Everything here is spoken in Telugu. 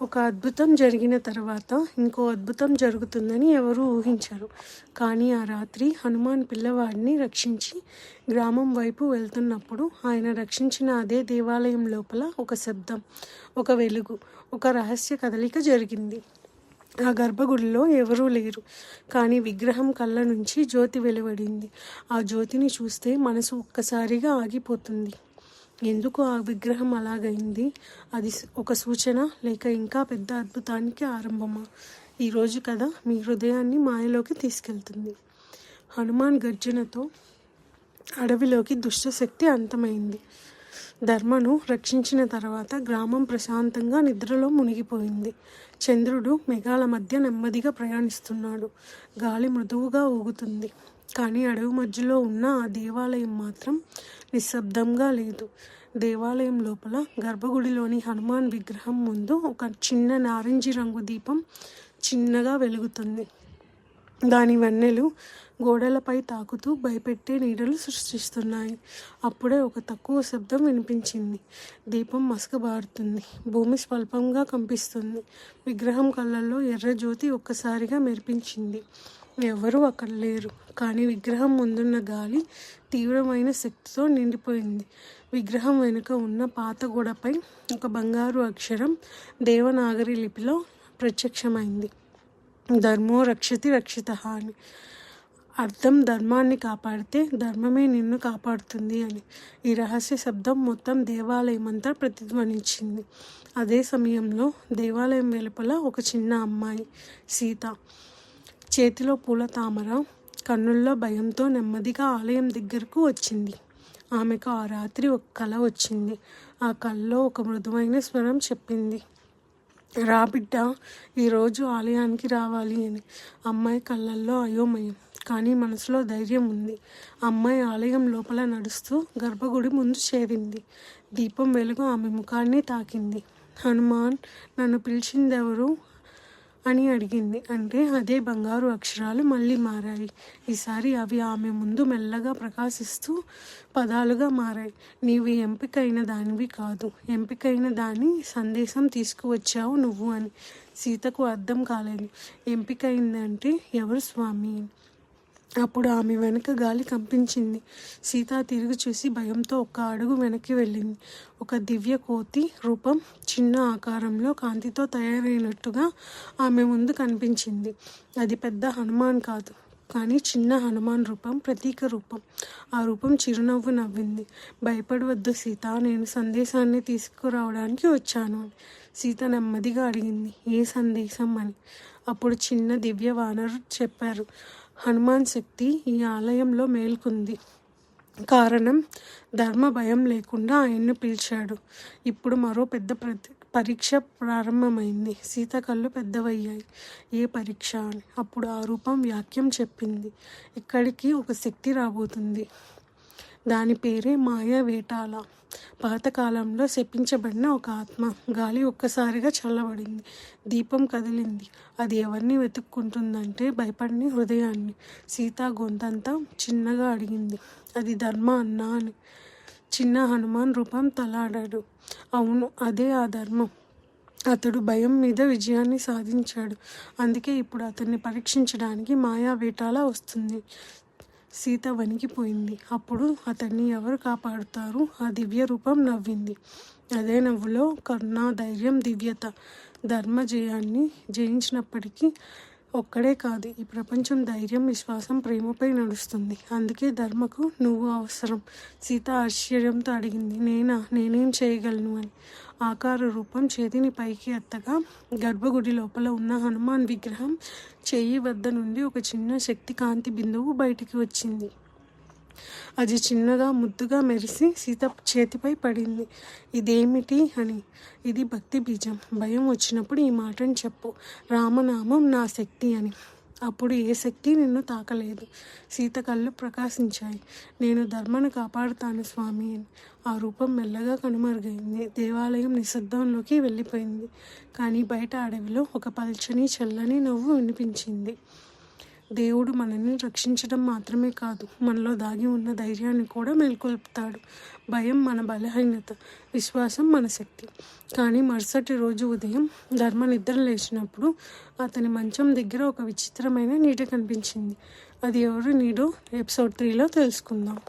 ఒక అద్భుతం జరిగిన తర్వాత ఇంకో అద్భుతం జరుగుతుందని ఎవరూ ఊహించరు. కానీ ఆ రాత్రి హనుమాన్ పిల్లవాడిని రక్షించి గ్రామం వైపు వెళ్తున్నప్పుడు ఆయన రక్షించిన అదే దేవాలయం లోపల ఒక శబ్దం, ఒక వెలుగు, ఒక రహస్య కదలిక జరిగింది. ఆ గర్భగుడిలో ఎవరూ లేరు, కానీ విగ్రహం కళ్ళ నుంచి జ్యోతి వెలువడింది. ఆ జ్యోతిని చూస్తే మనసు ఒక్కసారిగా ఆగిపోతుంది. ఎందుకు ఆ విగ్రహం అలాగైంది? అది ఒక సూచన, లేక ఇంకా పెద్ద అద్భుతానికి ఆరంభమా? ఈరోజు కథ మీ హృదయాన్ని మాయలోకి తీసుకెళ్తుంది. హనుమాన్ గర్జనతో అడవిలోకి దుష్టశక్తి అంతమైంది. ధర్మను రక్షించిన తర్వాత గ్రామం ప్రశాంతంగా నిద్రలో మునిగిపోయింది. చంద్రుడు మేఘాల మధ్య నెమ్మదిగా ప్రయాణిస్తున్నాడు. గాలి మృదువుగా ఊగుతుంది. కానీ అడవి మధ్యలో ఉన్న ఆ దేవాలయం మాత్రం నిశ్శబ్దంగా లేదు. దేవాలయం లోపల గర్భగుడిలోని హనుమాన్ విగ్రహం ముందు ఒక చిన్న నారింజి రంగు దీపం చిన్నగా వెలుగుతుంది. దాని వెన్నెలు గోడలపై తాకుతూ భయపెట్టే నీడలు సృష్టిస్తున్నాయి. అప్పుడే ఒక తక్కువ శబ్దం వినిపించింది. దీపం మసకబారుతుంది. భూమి స్వల్పంగా కంపిస్తుంది. విగ్రహం కళ్ళల్లో ఎర్ర జ్యోతి ఒక్కసారిగా మెరిపించింది. ఎవరూ అక్కడ లేరు, కానీ విగ్రహం ముందున్న గాలి తీవ్రమైన శక్తితో నిండిపోయింది. విగ్రహం వెనుక ఉన్న పాత గోడపై ఒక బంగారు అక్షరం దేవనాగరి లిపిలో ప్రత్యక్షమైంది. ధర్మో రక్షతి రక్షితః అని. అర్థం ధర్మాన్ని కాపాడితే ధర్మమే నిన్ను కాపాడుతుంది అని. ఈ రహస్య శబ్దం మొత్తం దేవాలయం అంతా ప్రతిధ్వనించింది. అదే సమయంలో దేవాలయం వెలుపల ఒక చిన్న అమ్మాయి, సీత, చేతిలో పూల తామర, కన్నుల్లో భయంతో నెమ్మదిగా ఆలయం దగ్గరకు వచ్చింది. ఆమెకు ఆ రాత్రి ఒక కల వచ్చింది. ఆ కల్లో ఒక మృదువైన స్వరం చెప్పింది, రా బిడ్డ, ఈరోజు ఆలయానికి రావాలి అని. అమ్మాయి కళ్ళల్లో అయోమయం, కానీ మనసులో ధైర్యం ఉంది. అమ్మాయి ఆలయం లోపల నడుస్తూ గర్భగుడి ముందు చేరింది. దీపం వెలుగు ఆమె ముఖాన్ని తాకింది. హనుమాన్, నన్ను పిలిచిందెవరు అని అడిగింది. అంటే అదే బంగారు అక్షరాలు మళ్ళీ మారాయి. ఈసారి అవి ఆమె ముందు మెల్లగా ప్రకాశిస్తూ పదాలుగా మారాయి. నీవు ఎంపికైన దానివి కాదు, ఎంపికైన దాని సందేశం తీసుకువచ్చావు నువ్వు అని. సీతకు అర్థం కాలేదు. ఎంపికైందంటే ఎవరు స్వామి? అప్పుడు ఆమె వెనక గాలి కంపించింది. సీత తిరిగి చూసి భయంతో ఒక్క అడుగు వెనక్కి వెళ్ళింది. ఒక దివ్య కోతి రూపం చిన్న ఆకారంలో కాంతితో తయారైనట్టుగా ఆమె ముందు కనిపించింది. అది పెద్ద హనుమాన్ కాదు, కానీ చిన్న హనుమాన్ రూపం, ప్రతీక రూపం. ఆ రూపం చిరునవ్వు నవ్వింది. భయపడవద్దు సీత, నేను సందేశాన్ని తీసుకురావడానికి వచ్చాను అని. సీత నెమ్మదిగా అడిగింది, ఏ సందేశం అని. అప్పుడు చిన్న దివ్య వానరు చెప్పారు, హనుమాన్ శక్తి ఈ ఆలయంలో మేల్కొంది. కారణం, ధర్మ భయం లేకుండా ఆయన్ను పిలిచాడు. ఇప్పుడు మరో పెద్ద పరీక్ష ప్రారంభమైంది. సీత కళ్ళు పెద్దవయ్యాయి. ఏ పరీక్ష అని. అప్పుడు ఆ రూపం వాక్యం చెప్పింది, ఇక్కడికి ఒక శక్తి రాబోతుంది. దాని పేరే మాయా వేటాల. పాతకాలంలో శపించబడిన ఒక ఆత్మ. గాలి ఒక్కసారిగా చల్లబడింది. దీపం కదిలింది. అది ఎవరిని వెతుక్కుంటుందంటే భయపడిన హృదయాన్ని. సీత గొంతంతా చిన్నగా అడిగింది, అది ధర్మ అన్నా అని. చిన్న హనుమాన్ రూపం తలాడాడు. అవును, అదే ఆ ధర్మం. అతడు భయం మీద విజయాన్ని సాధించాడు. అందుకే ఇప్పుడు అతన్ని పరీక్షించడానికి మాయా వేటాల వస్తుంది. సీత వణికిపోయింది. అప్పుడు అతన్ని ఎవరు కాపాడుతారు? ఆ దివ్య రూపం నవ్వింది. అదే నవ్వులో కరుణ, ధైర్యం, దివ్యత. ధర్మ జయాన్ని జయించినప్పటికీ ఒక్కడే కాదు, ఈ ప్రపంచం ధైర్యం, విశ్వాసం, ప్రేమపై నడుస్తుంది. అందుకే ధర్మకు నువ్వు అవసరం. సీత ఆశ్చర్యంతో అడిగింది, నేనేం చేయగలను అని. ఆకార రూపం చేతిని పైకి ఎత్తగా గర్భగుడి లోపల ఉన్న హనుమాన్ విగ్రహం చెయ్యి వద్ద నుండి ఒక చిన్న శక్తి కాంతి బిందువు బయటికి వచ్చింది. అది చిన్నగా ముద్దుగా మెరిసి సీత చేతిపై పడింది. ఇదేమిటి అని. ఇది భక్తి బీజం. భయం వచ్చినప్పుడు ఈ మాటను చెప్పు, రామనామం నా శక్తి అని. అప్పుడు ఏ శక్తి నిన్ను తాకలేదు. సీత కళ్ళు ప్రకాశించాయి. నేను ధర్మను కాపాడుతాను స్వామి అని. ఆ రూపం మెల్లగా కనుమరుగైంది. దేవాలయం నిశ్శబ్దంలోకి వెళ్ళిపోయింది. కానీ బయట అడవిలో ఒక పల్చని చల్లని నవ్వు వినిపించింది. దేవుడు మనల్ని రక్షించడం మాత్రమే కాదు, మనలో దాగి ఉన్న ధైర్యాన్ని కూడా మేల్కొల్పుతాడు. భయం మన బలహీనత, విశ్వాసం మన శక్తి. కానీ మరుసటి రోజు ఉదయం ధర్మ నిద్ర లేచినప్పుడు అతని మంచం దగ్గర ఒక విచిత్రమైన నీడ కనిపించింది. అది ఎవరు నీడో ఎపిసోడ్ 3లో తెలుసుకుందాం.